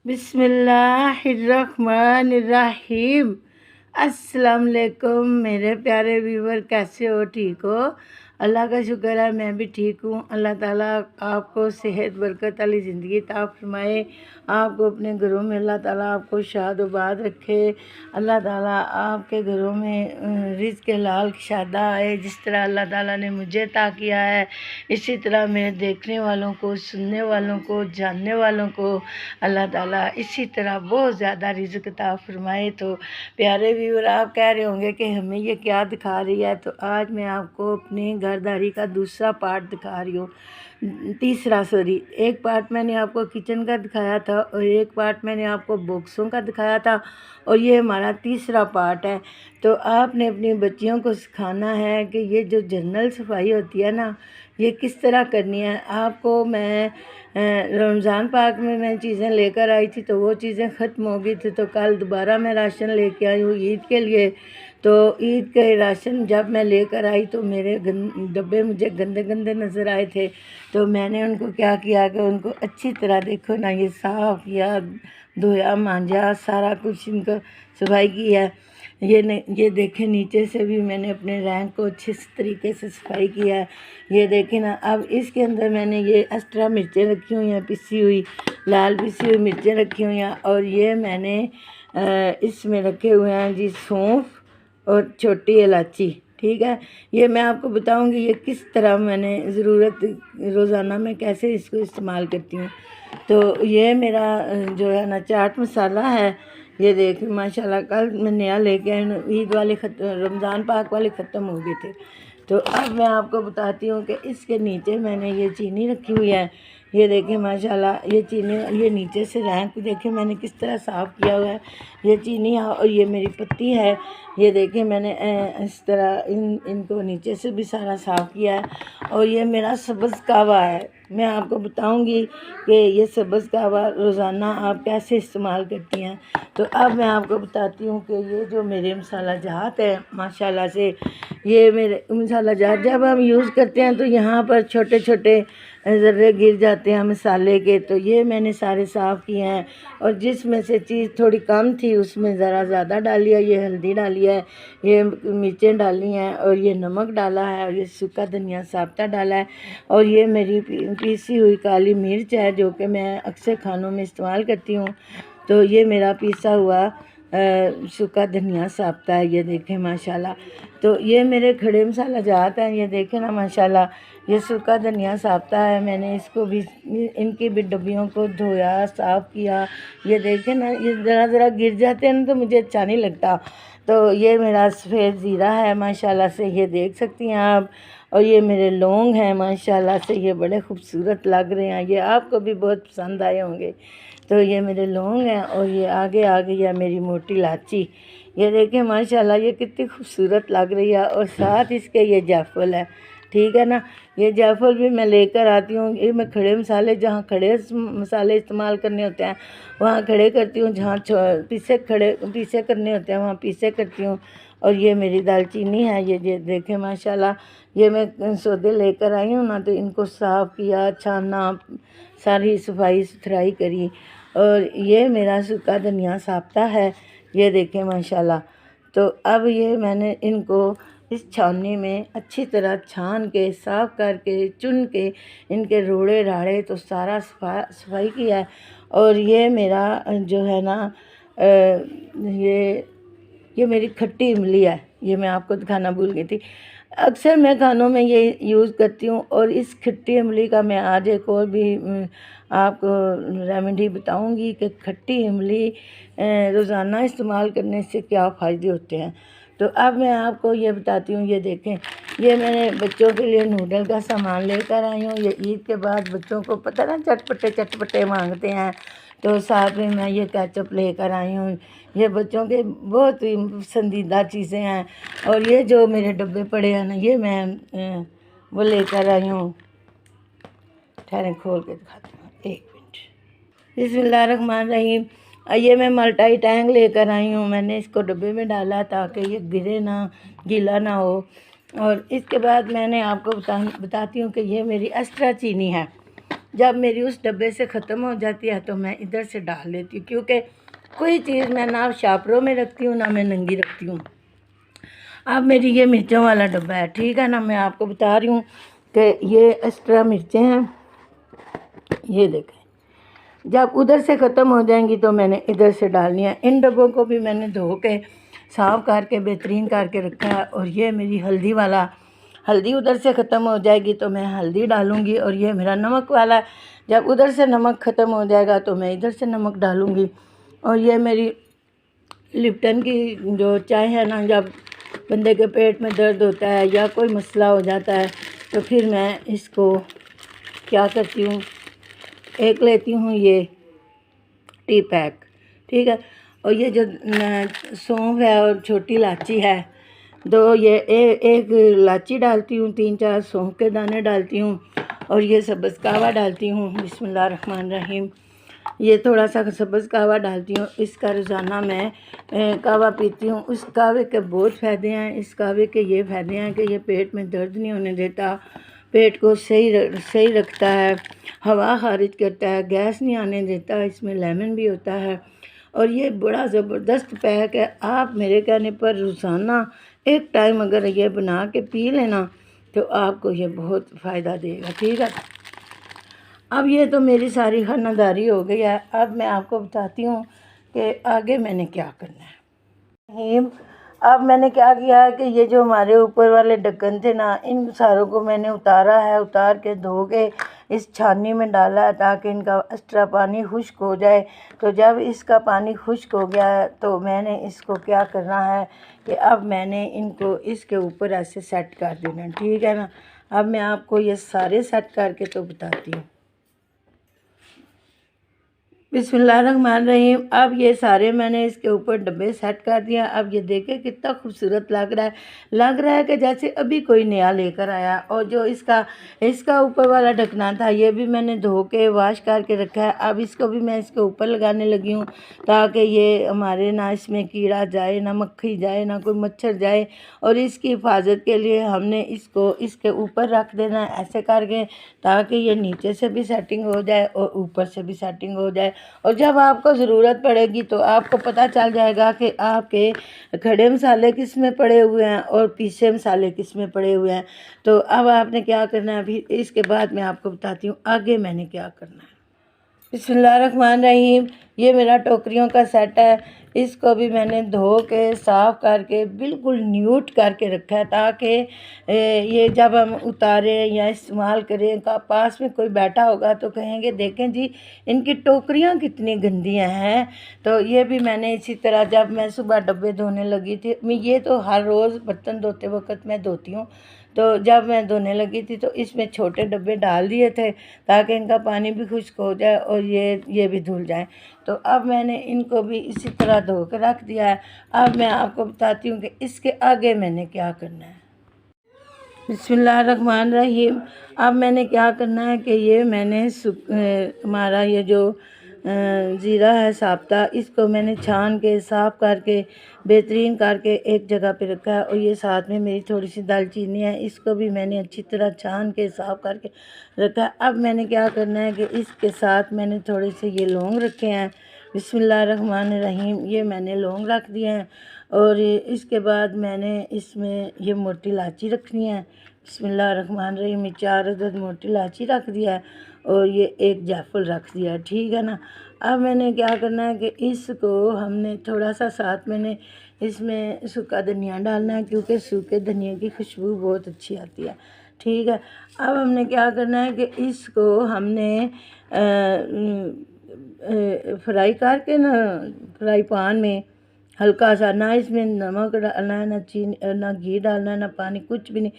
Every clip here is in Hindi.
बिस्मिल्लाहिर्रहमानिर्रहीम। अस्सलाम वालेकुम मेरे प्यारे व्यूवर, कैसे हो? ठीक हो? अल्लाह का शुक्र है, मैं भी ठीक हूँ। अल्लाह ताला आपको सेहत बरकत वाली ज़िंदगी अता फरमाए। आपको अपने घरों में अल्लाह ताला आपको शाद आबाद रखे। अल्लाह ताला आपके घरों में रिज़्क़ के लाल शादा आए। जिस तरह अल्लाह ताला ने मुझे अता किया है, इसी तरह मेरे देखने वालों को, सुनने वालों को, जानने वालों को अल्लाह ताला इसी तरह बहुत ज़्यादा रिज़्क़ अता फरमाए। तो प्यारे व्यूअर, आप कह रहे होंगे कि हमें ये क्या दिखा रही है, तो आज मैं आपको अपनी घरदारी का दूसरा पार्ट दिखा रही हूँ। तीसरा सॉरी, एक पार्ट मैंने आपको किचन का दिखाया था और एक पार्ट मैंने आपको बॉक्सों का दिखाया था और ये हमारा तीसरा पार्ट है। तो आपने अपनी बच्चियों को सिखाना है कि ये जो जनरल सफाई होती है ना, ये किस तरह करनी है। आपको मैं रमज़ान पाक में मैं चीज़ें लेकर आई थी तो वो चीज़ें ख़त्म हो गई थी, तो कल दोबारा मैं राशन लेके आई हूँ ईद के लिए। तो ईद के राशन जब मैं लेकर आई तो मेरे डब्बे मुझे गंदे गंदे नज़र आए थे। तो मैंने उनको क्या किया कि उनको अच्छी तरह देखो ना, ये साफ़ किया, धोया, मांजा, सारा कुछ इनको सफाई की है। ये देखें, नीचे से भी मैंने अपने रैंक को अच्छे तरीके से सफाई किया है। ये देखें ना। अब इसके अंदर मैंने ये एक्स्ट्रा मिर्चें रखी हुई हैं, पिसी हुई लाल पिसी हुई मिर्चें रखी हुई हैं। और ये मैंने इसमें रखे हुए हैं जी सौंफ और छोटी इलायची। ठीक है, ये मैं आपको बताऊंगी ये किस तरह मैंने ज़रूरत रोज़ाना में कैसे इसको इस्तेमाल करती हूँ। तो ये मेरा जो है ना चाट मसाला है। ये देख माशाल्लाह, कल मैं नया लेके आई, ईद वाले रमज़ान पाक वाले ख़त्म हो गए थे। तो अब मैं आपको बताती हूँ कि इसके नीचे मैंने ये चीनी रखी हुई है। ये देखें माशाल्लाह, ये चीनी, ये नीचे से रैंक देखें मैंने किस तरह साफ़ किया हुआ है। ये चीनी और ये मेरी पत्ती है। ये देखें मैंने इस तरह इनको नीचे से भी सारा साफ़ किया है। और ये मेरा सब्ज़ कहवा है। मैं आपको बताऊंगी कि ये सब्ज़ कहवा रोज़ाना आप कैसे इस्तेमाल करती हैं। तो अब मैं आपको बताती हूँ कि ये जो मेरे मसाला जहात है माशाल्लाह से, ये मेरे मसाला जहात जब हम यूज़ करते हैं तो यहाँ पर छोटे छोटे ज़र्रे गिर जाते हैं मसाले के। तो ये मैंने सारे साफ़ किए हैं और जिसमें से चीज़ थोड़ी कम थी उसमें ज़रा ज़्यादा डाली है। ये हल्दी डाली है, ये मिर्चें डाली हैं और ये नमक डाला है और ये सूखा धनिया साब्ता डाला है। और ये मेरी पीसी हुई काली मिर्च है जो कि मैं अक्सर खानों में इस्तेमाल करती हूँ। तो ये मेरा पीसा हुआ सूखा धनिया साब्ता है। ये देखें माशाल्लाह। तो ये मेरे खड़े मसाला जात हैं। ये देखें ना माशाल्लाह, ये सूखा धनिया साब्ता है। मैंने इसको भी, इनकी भी डब्बियों को धोया, साफ़ किया। ये देखें ना, ये ज़रा ज़रा गिर जाते हैं ना तो मुझे अच्छा नहीं लगता। तो ये मेरा सफ़ेद ज़ीरा है माशाल्लाह से, ये देख सकती हैं आप। और ये मेरे लौंग हैं माशाल्लाह से, ये बड़े खूबसूरत लग रहे हैं, ये आपको भी बहुत पसंद आए होंगे। तो ये मेरे लौंग हैं और ये आगे आ गई है मेरी मोटी इलायची। ये देखें माशाल्लाह, ये कितनी खूबसूरत लग रही है। और साथ इसके ये जायफल है। ठीक है ना, ये जायफल भी मैं लेकर आती हूँ। ये मैं खड़े मसाले, जहाँ खड़े मसाले इस्तेमाल करने होते हैं वहाँ खड़े करती हूँ, जहाँ पीसे करने होते हैं वहाँ पीसे करती हूँ। और ये मेरी दालचीनी है। ये देखें माशाल्लाह, ये मैं सौदे लेकर आई हूँ ना, तो इनको साफ़ किया, छाना, सारी सफाई सुथराई करी। और ये मेरा सूखा धनिया साब्ता है। ये देखें माशाल्लाह। तो अब ये मैंने इनको इस छाननी में अच्छी तरह छान के, साफ़ करके, चुन के, इनके रोड़े राड़े तो सारा सफाई किया है। और ये मेरा जो है ना ये मेरी खट्टी इमली है। ये मैं आपको दिखाना भूल गई थी। अक्सर मैं खानों में ये यूज़ करती हूँ। और इस खट्टी इमली का मैं आज एक और भी आपको रेमेडी बताऊँगी कि खट्टी इमली रोज़ाना इस्तेमाल करने से क्या फ़ायदे होते हैं। तो अब मैं आपको ये बताती हूँ। ये देखें, ये मैंने बच्चों के लिए नूडल का सामान लेकर आई हूँ। ये ईद के बाद बच्चों को पता ना चटपटे चटपटे मांगते हैं, तो साथ में मैं ये केचप लेकर आई हूँ। ये बच्चों के बहुत ही पसंदीदा चीज़ें हैं। और ये जो मेरे डब्बे पड़े हैं ना, ये मैं वो लेकर आई हूँ। ठहरें, खोल के दिखाती हूँ, एक मिनट। बिस्मिल्लाहिर्रहमानिर्रहीम। ये मैं मल्टाई टैंग लेकर आई हूँ। मैंने इसको डब्बे में डाला ताकि ये गिरे ना, गीला ना हो। और इसके बाद मैंने आपको बताती हूँ कि ये मेरी एक्स्ट्रा चीनी है। जब मेरी उस डब्बे से ख़त्म हो जाती है तो मैं इधर से डाल लेती हूँ, क्योंकि कोई चीज़ मैं ना शापरों में रखती हूँ ना मैं नंगी रखती हूँ। अब मेरी ये मिर्चों वाला डब्बा है, ठीक है ना। मैं आपको बता रही हूँ कि ये एक्स्ट्रा मिर्चें हैं, ये देखें। जब उधर से ख़त्म हो जाएंगी तो मैंने इधर से डालनी है। इन डब्बों को भी मैंने धो के साफ़ करके बेहतरीन करके रखा है। और ये मेरी हल्दी वाला, हल्दी उधर से ख़त्म हो जाएगी तो मैं हल्दी डालूँगी। और ये मेरा नमक वाला, जब उधर से नमक ख़त्म हो जाएगा तो मैं इधर से नमक डालूँगी। और ये मेरी लिप्टन की जो चाय है ना, जब बंदे के पेट में दर्द होता है या कोई मसला हो जाता है तो फिर मैं इसको क्या करती हूँ, एक लेती हूँ ये टी पैक, ठीक है। और ये जो सौंफ है और छोटी इलायची है, दो ये एक इलायची डालती हूँ, 3-4 सौंफ के दाने डालती हूँ और ये सब्ज़ कहवा डालती हूँ। बिस्मिल्लाहिर्रहमानिर्रहीम। ये थोड़ा सा सब्ज़ कहवा डालती हूँ। इसका रोज़ाना मैं कहवा पीती हूँ। उस कहवे के बहुत फ़ायदे हैं। इस कहवे के ये फ़ायदे हैं कि ये पेट में दर्द नहीं होने देता, पेट को सही रखता है, हवा खारिज करता है, गैस नहीं आने देता। इसमें लेमन भी होता है और ये बड़ा ज़बरदस्त पैक है। आप मेरे कहने पर रोज़ाना एक टाइम अगर ये बना के पी लेना तो आपको ये बहुत फ़ायदा देगा, ठीक है। अब ये तो मेरी सारी खानादारी हो गई है। अब मैं आपको बताती हूँ कि आगे मैंने क्या करना है। अब मैंने क्या किया है कि ये जो हमारे ऊपर वाले ढक्कन थे ना, इन सारों को मैंने उतारा है। उतार के धो के इस छाननी में डाला है ताकि इनका एक्स्ट्रा पानी खुश्क हो जाए। तो जब इसका पानी खुश्क हो गया है तो मैंने इसको क्या करना है कि अब मैंने इनको इसके ऊपर ऐसे सेट कर देना, ठीक है ना। अब मैं आपको ये सारे सेट करके तो बताती हूँ। बिस्मिल्लाहिर्रहमानिर्रहीम। अब ये सारे मैंने इसके ऊपर डब्बे सेट कर दिया। अब ये देखें कितना खूबसूरत लग रहा है कि जैसे अभी कोई नया लेकर आया। और जो इसका ऊपर वाला ढकना था ये भी मैंने धो के वाश करके रखा है। अब इसको भी मैं इसके ऊपर लगाने लगी हूँ ताकि ये हमारे ना इसमें कीड़ा जाए, ना मक्खी जाए, ना कोई मच्छर जाए। और इसकी हिफाजत के लिए हमने इसको इसके ऊपर रख देना ऐसे करके, ताकि ये नीचे से भी सेटिंग हो जाए और ऊपर से भी सेटिंग हो जाए। और जब आपको ज़रूरत पड़ेगी तो आपको पता चल जाएगा कि आपके खड़े मसाले किस में पड़े हुए हैं और पीसे मसाले किस में पड़े हुए हैं। तो अब आपने क्या करना है, अभी इसके बाद मैं आपको बताती हूँ आगे मैंने क्या करना है। बिस्मिल्लाहिर्रहमानिर्रहीम। ये मेरा टोकरियों का सेट है। इसको भी मैंने धो के साफ़ करके बिल्कुल न्यूट करके रखा है ताकि ये जब हम उतारें या इस्तेमाल करें का पास में कोई बैठा होगा तो कहेंगे देखें जी इनकी टोकरियाँ कितनी गंदियाँ हैं। तो ये भी मैंने इसी तरह, जब मैं सुबह डब्बे धोने लगी थी, मैं ये तो हर रोज़ बर्तन धोते वक्त मैं धोती हूँ, तो जब मैं धोने लगी थी तो इसमें छोटे डब्बे डाल दिए थे ताकि इनका पानी भी खुश्क हो जाए और ये भी धुल जाए। तो अब मैंने इनको भी इसी तरह धो कर रख दिया है। अब मैं आपको बताती हूँ कि इसके आगे मैंने क्या करना है। बिस्मिल्लाहिर्रहमानिर्रहीम। अब मैंने क्या करना है कि ये मैंने हमारा ये जो ज़ीरा है साब्ता, इसको मैंने छान के साफ़ करके बेहतरीन करके एक जगह पे रखा है। और ये साथ में मेरी थोड़ी सी दालचीनी है, इसको भी मैंने अच्छी तरह छान के साफ़ करके रखा है। अब मैंने क्या करना है कि इसके साथ मैंने थोड़े से ये लौंग रखे हैं। बिस्मिल्लाहिर्रहमानिर्रहीम। ये मैंने लौंग रख दिए हैं। और इसके बाद मैंने इसमें ये मोटी इलायची रखनी है। बिस्मिल्लाहिर्रहमानिर्रहीम। 4 अदद मोटी इलायची रख दिया है और ये एक जायफल रख दिया है, ठीक है ना। अब मैंने क्या करना है कि इसको हमने थोड़ा सा साथ मैंने इसमें सूखा धनिया डालना है, क्योंकि सूखे धनिया की खुशबू बहुत अच्छी आती है, ठीक है। अब हमने क्या करना है कि इसको हमने फ्राई करके ना, फ्राई पैन में हल्का सा, ना इसमें नमक डालना है, ना चीनी, ना घी डालना है, ना पानी, कुछ भी नहीं।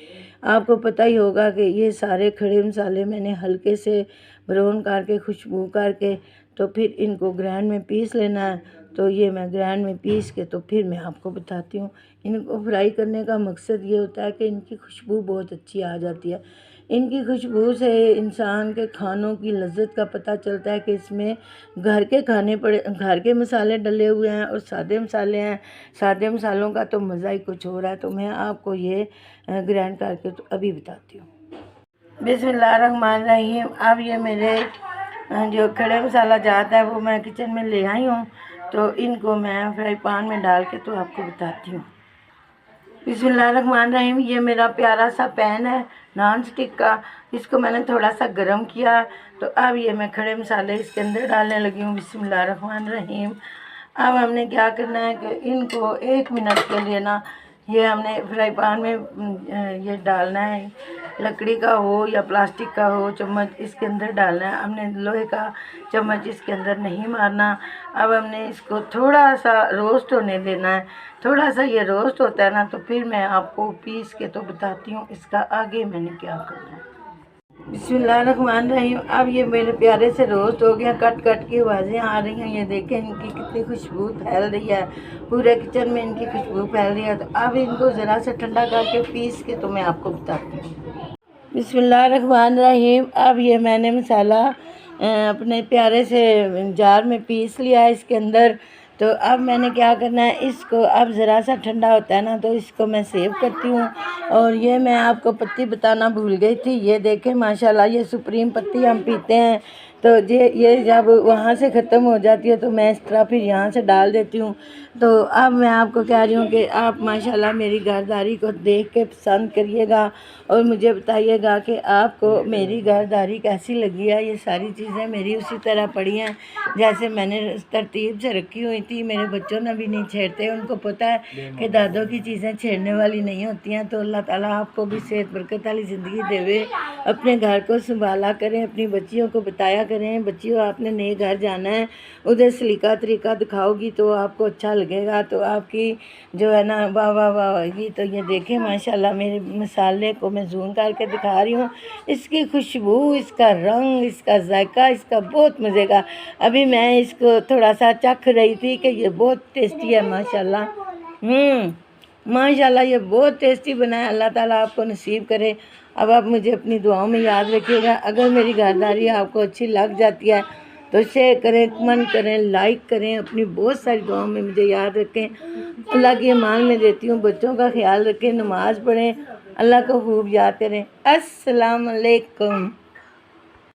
आपको पता ही होगा कि ये सारे खड़े मसाले मैंने हल्के से ब्राउन करके खुशबू करके तो फिर इनको ग्राइंड में पीस लेना है। तो ये मैं ग्राइंड में पीस के तो फिर मैं आपको बताती हूँ। इनको फ्राई करने का मकसद ये होता है कि इनकी खुशबू बहुत अच्छी आ जाती है। इनकी खुशबू से इंसान के खानों की लज्जत का पता चलता है कि इसमें घर के मसाले डले हुए हैं और सादे मसाले हैं। सादे मसालों का तो मज़ा ही कुछ हो रहा है। तो मैं आपको ये ग्राइंड करके तो अभी बताती हूँ। बिस्मिल्लाहिर्रहमानिर्रहीम। अब ये मेरे जो खड़े मसाला जाता है वो मैं किचन में ले आई हूँ, तो इनको मैं फ्राई पैन में डाल के तो आपको बताती हूँ। बिस्मिल्लाहिर्रहमानिर्रहीम। ये मेरा प्यारा सा पैन है नॉन स्टिक का, इसको मैंने थोड़ा सा गर्म किया, तो अब ये मैं खड़े मसाले इसके अंदर डालने लगी हूँ। बिस्मिल्लाहिर्रहमानिर्रहीम। अब हमने क्या करना है कि इनको 1 मिनट के लिए ना ये हमने फ्राई पैन में ये डालना है, लकड़ी का हो या प्लास्टिक का हो चम्मच इसके अंदर डालना है, हमने लोहे का चम्मच इसके अंदर नहीं मारना। अब हमने इसको थोड़ा सा रोस्ट होने देना है। थोड़ा सा ये रोस्ट होता है ना तो फिर मैं आपको पीस के तो बताती हूँ इसका आगे मैंने क्या करना है। बिस्मिल्लाहिर्रहमानिर्रहीम। अब ये मेरे प्यारे से रोस्ट हो गया, कट कट की आवाज़ें आ रही हैं। ये देखें इनकी कितनी खुशबू फैल रही है, पूरे किचन में इनकी खुशबू फैल रही है। तो अब इनको ज़रा सा ठंडा करके पीस के तो मैं आपको बताती हूँ। बिस्मिल्लाहिर्रहमानिर्रहीम। अब ये मैंने मसाला अपने प्यारे से जार में पीस लिया है इसके अंदर। तो अब मैंने क्या करना है, इसको अब ज़रा सा ठंडा होता है ना तो इसको मैं सेव करती हूँ। और ये मैं आपको पत्ती बताना भूल गई थी, ये देखें माशाल्लाह ये सुप्रीम पत्ती हम पीते हैं। तो ये जब वहाँ से ख़त्म हो जाती है तो मैं इस तरह फिर यहाँ से डाल देती हूँ। तो अब मैं आपको कह रही हूँ कि आप माशाल्लाह मेरी घरदारी को देख के पसंद करिएगा और मुझे बताइएगा कि आपको मेरी घरदारी कैसी लगी है। ये सारी चीज़ें मेरी उसी तरह पड़ी हैं जैसे मैंने तरतीब से रखी हुई थी। मेरे बच्चों ने भी नहीं छेड़ते, उनको पता है कि दादों की चीज़ें छेड़ने वाली नहीं होती हैं। तो अल्लाह ताला आपको भी सेहत बरकत वाली ज़िंदगी देवे, अपने घर को संभाला करें, अपनी बच्चियों को बताया करें, बच्चियों आपने नए घर जाना है, उधर सलीका तरीका दिखाओगी तो आपको अच्छा लगेगा, तो आपकी जो है ना वाह वाह वाह होगी। तो ये देखें माशाल्लाह मेरे मसाले को मैं जूम करके दिखा रही हूँ, इसकी खुशबू, इसका रंग, इसका जायका, इसका बहुत मज़े का। अभी मैं इसको थोड़ा सा चख रही थी कि ये बहुत टेस्टी है माशाल्लाह। माशाल्लाह ये बहुत टेस्टी बना है। अल्लाह ताला आपको नसीब करे। अब आप मुझे अपनी दुआओं में याद रखिएगा। अगर मेरी घरदारी आपको अच्छी लग जाती है तो शेयर करें, कमेंट करें, लाइक करें, अपनी बहुत सारी दुआओं में मुझे याद रखें। अल्लाह की अमान में देती हूँ, बच्चों का ख्याल रखें, नमाज़ पढ़ें, अल्लाह को खूब याद करें। अस्सलाम वालेकुम।